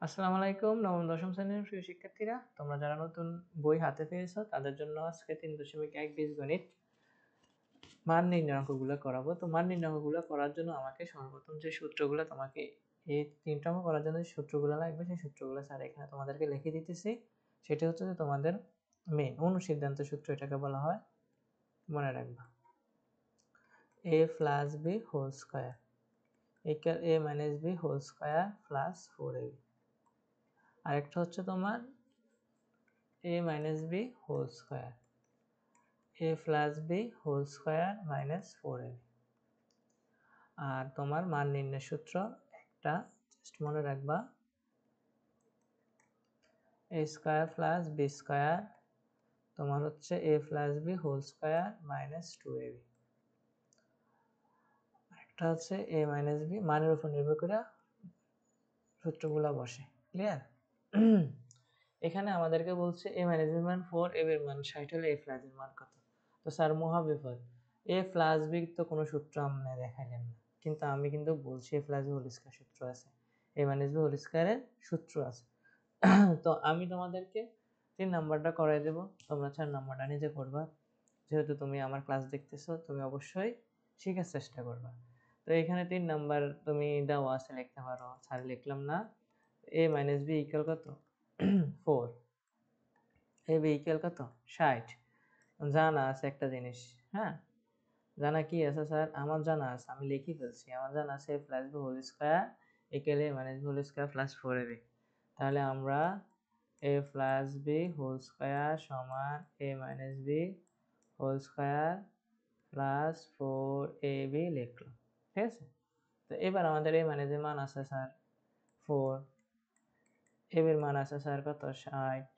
আসসালামু আলাইকুম। নবম দশম শ্রেণীর প্রিয় শিক্ষার্থীরা, তোমরা যারা নতুন বই হাতে পেয়েছো তাদের জন্য আজকে 3.1 বীজগণিত মান নির্ণয় অঙ্কগুলো করাবো। তো মান নির্ণয় অঙ্কগুলো করার জন্য আমাকে সর্বপ্রথম যে সূত্রগুলো তোমাকে এই 3টা অঙ্ক করার জন্য যে সূত্রগুলো লাগবে সেই সূত্রগুলো স্যার এখানে তোমাদেরকে লিখে দিতেছি। সেটা হচ্ছে যে তোমাদের মেইন অনুসিদ্ধান্ত সূত্র, এটাকে বলা হয়, মনে রাখবা। a plus b whole square equal a minus b whole square plus 4ab। আরেকটা হচ্ছে তোমার a minus b whole square a plus b whole square minus 4ab। আর তোমার মান নির্ণয় সূত্র একটা জাস্ট মনে রাখবা, a square plus b square তোমার হচ্ছে a plus b whole square minus 2ab। একটা হচ্ছে a minus b, মানের উপর নির্ভর করে সূত্রগুলো বসে। ক্লিয়ার? এখানে আমাদেরকে বলছে a minus b মান 4, a এর মান 60 হলে a plus b এর মান কত? তো স্যার মহাবিপদ, a প্লাস b তো কোনো সূত্র আমরা দেখাইলেন না, কিন্তু আমি কিন্তু বলছি a plus b whole square সূত্র আছে, a মাইনাস b হোল স্কয়ারের সূত্র আছে। তো আমি তোমাদেরকে 3 নাম্বারটা করাই দেব, তোমরা 4 নাম্বারটা নিজে করবা। যেহেতু তুমি আমার ক্লাস দেখতেছো, তুমি অবশ্যই শেখার চেষ্টা করবা। তো এখানে 3 নাম্বার তুমি দেওয়া আছে, লিখতে পারো। স্যার লিখলাম না, a মাইনাস b ইকুয়াল কত? 4। ab ইকুয়াল কত? 60। জানা আছে একটা জিনিস, হ্যাঁ, জানা কি আছে স্যার? আমার জানা আছে, আমি লিখে ফেলছি। আমার জানা আছে a plus b whole square equal a minus b whole square plus 4ab। তাহলে আমরা a plus b whole square সমান a minus b whole square plus 4ab লিখলাম। ঠিক আছে? তো এবার আমাদের a মাইনাস b মান আছে স্যার 4, ab এর মান আছে স্যার কত? 60।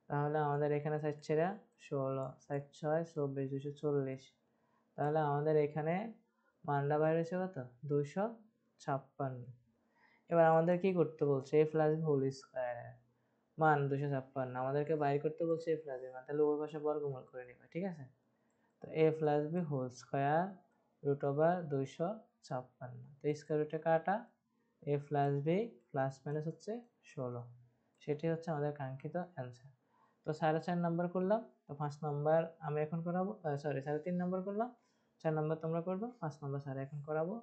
তাহলে আমাদের এখানে 4 ছেড়া 16, 4 6 24, 240। তাহলে আমাদের এখানে মানটা বাইর হয়েছে কত? 256। এবার আমাদের কি করতে বলছে? a plus b whole square মান 256, আমাদেরকে বাইর করতে বলছে a প্লাস b মান। তাহলে ওই পাশে বর্গমূল করে নিবা, ঠিক আছে? তো a plus b whole square root over 256। তো স্কয়ার রুটে কাটা, a plus b plus minus হচ্ছে 16, সেটি হচ্ছে আমাদের কাঙ্ক্ষিত অ্যান্সার। তো 4.5 নাম্বার করলাম। তো 5 নাম্বার আমি এখন করাবো, সরি 3.5 নাম্বার করলাম, 4 নাম্বার তোমরা করবে, 5 নাম্বার স্যার এখন করাবো।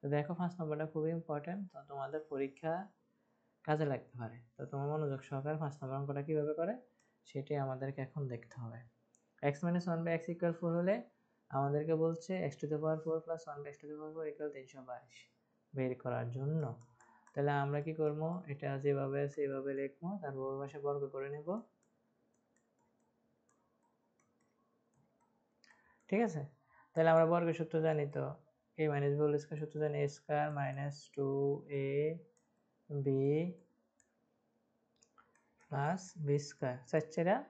তো দেখো 5 নাম্বারটা খুবই ইম্পর্টেন্ট, তো তোমাদের পরীক্ষা কাজে লাগতে পারে। তো তোমার মনোযোগ সহকারে 5 নাম্বার অঙ্কটা কীভাবে করে সেটি আমাদেরকে এখন দেখতে হবে। x minus 1 by x equal 4 হলে আমাদেরকে বলছে x to the power 4 plus 1 by x to the power 4 equal 322 বের করার জন্য। তাহলে আমরা কি করব? এটা যেভাবে আছে এভাবে লিখবো, তারপর ওই পাশে বর্গ করে নেব। ঠিক আছে? তাহলে আমরা বর্গের সূত্র জানি, তো a minus b whole square সূত্র জানি, a square minus 2ab plus b square, 4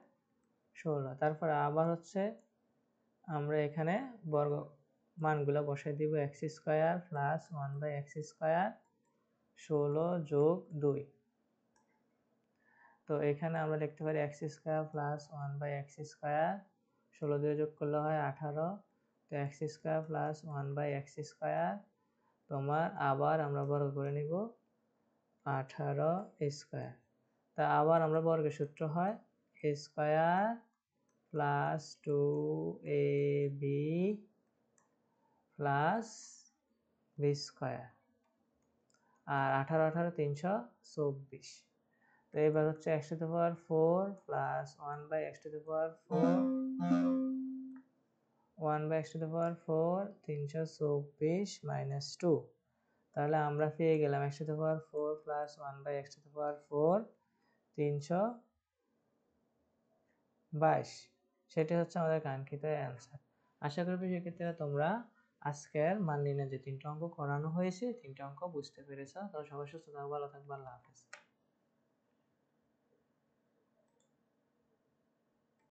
16। তারপর আবার হচ্ছে আমরা এখানে বর্গ মানগুলো বসাই দিব, x square plus 1 by x square 16 যোগ 2। তো এখানে আমরা লিখতে পারি x square plus 1 by x square 16 দিয়ে যোগ করলে হয় 18। তো x square plus 1 by x square তোমার আবার আমরা বর্গ করে নিব 18 স্কয়ার। তা আবার আমরা বর্গের সূত্র হয় a square plus 2ab plus b square, আর 18 18 324। তো এবার হচ্ছে x to the power 4 plus 1 by x to the power 4 1 by x to the power 4 324 minus 2। তাহলে আমরা পেয়ে গেলাম x to the power 4 plus 1 by x to the power 4 322। সেটা হচ্ছে আমাদের কাঙ্ক্ষিত অ্যান্সার। আশা করি সেক্ষেত্রে তোমরা আজকের মান নির্ণয় যে 3টা অঙ্ক করানো হয়েছে 3টা অঙ্ক বুঝতে পেরেছো। তো সবাই সুস্থ থাকো, ভালো থাকবে, আল্লাহ হাফেজ।